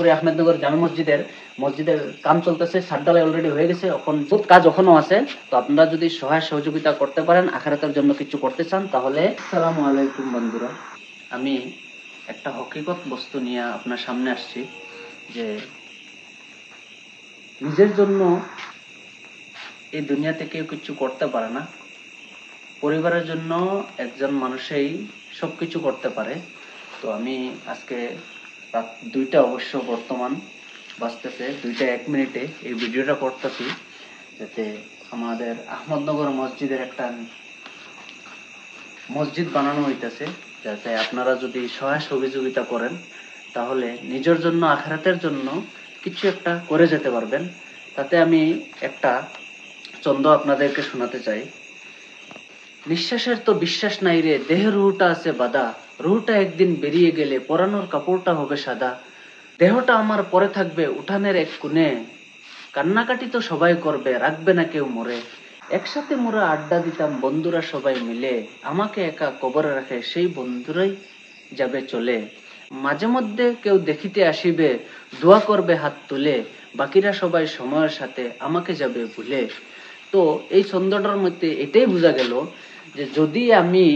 বরপুকুরি আহমেদনগর জামে মসজিদের কাম চলতেছে, ছাদ-ঢালাই অলরেডি হয়ে গেছে, এখন বহুত কাজ এখনো আছে। তো আপনারা যদি সহায় সহযোগিতা করতে পারেন, আখিরাতের জন্য কিছু করতে চান, তাহলে আসসালামু আলাইকুম বন্ধুরা। আমি একটা হকিকত বস্তু নিয়ে আপনার সামনে আসছি যে নিজের জন্য এই দুনিয়াতে কেউ কিছু করতে পারে না, পরিবারের জন্য একজন মানুষই সবকিছু করতে পারে। তো আমি আজকে রাত 2টা অবশ্য বর্তমান বাজতেছে 2টা 1 মিনিটে এই ভিডিওটা করতেছি, যাতে আমাদের আহমদনগর মসজিদের একটা মসজিদ বানানো হইতেছে, যাতে আপনারা যদি সহায় সহযোগিতা করেন তাহলে নিজের জন্য আখিরাতের জন্য কিছু একটা করে যেতে পারবেন। তাতে আমি একটা ছন্দ আপনাদেরকে শোনাতে চাই। নিঃশ্বাসের তো বিশ্বাস নাই রে, দেহের রুহটা আছে বাঁধা, রুহটা একদিন বেরিয়ে গেলে পরানোর কাপড়টা হবে সাদা, দেহটা আমার পরে থাকবে উঠানের এক কোণে, কান্নাকাটি তো সবাই করবে, রাখবে না কেউ মরে, একসাথে মোরা আড্ডা দিতাম বন্ধুরা সবাই মিলে, আমাকে একা কবরে রাখে সেই বন্ধুরাই যাবে চলে, মাঝে মধ্যে কেউ দেখিতে আসিবে, দোয়া করবে হাত তুলে, বাকিরা সবাই সময়ের সাথে আমাকে যাবে ভুলে। তো এই ছন্দটার মধ্যে এটাই বোঝা গেল যে যদি আমি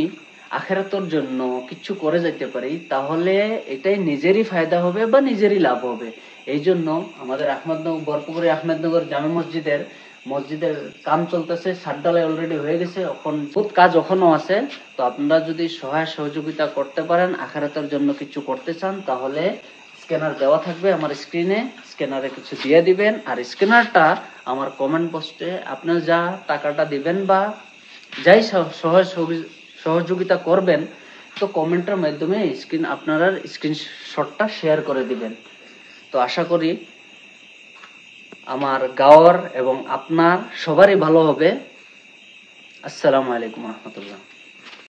আখিরাতের জন্য কিছু করে যেতে পারি তাহলে এটাই নিজেরই ফায়দা হবে বা নিজেরই লাভ হবে। এই জন্য আমাদের বরপুকুরি আহমেদনগর জামে মসজিদের কাম চলতেছে, ছাদ-ঢালাই অলরেডি হয়ে গেছে, এখন বহুত কাজ এখনো আছে। তো আপনারা যদি সহায় সহযোগিতা করতে পারেন, আখিরাতের জন্য কিছু করতে চান, তাহলে স্ক্যানার দেওয়া থাকবে আমার স্ক্রিনে, স্ক্যানারে কিছু দিয়ে দিবেন, আর স্ক্যানারটা আমার কমেন্ট পোস্টে আপনার যা টাকাটা দিবেন বা যাই সহযোগিতা করবেন, তো কমেন্টের মাধ্যমে আপনারা স্ক্রিনশটটা শেয়ার করে দিবেন। তো আশা করি আমার গাওয়ার এবং আপনার সবারই ভালো হবে। আসসালামু আলাইকুম রহমতুল্লাহ।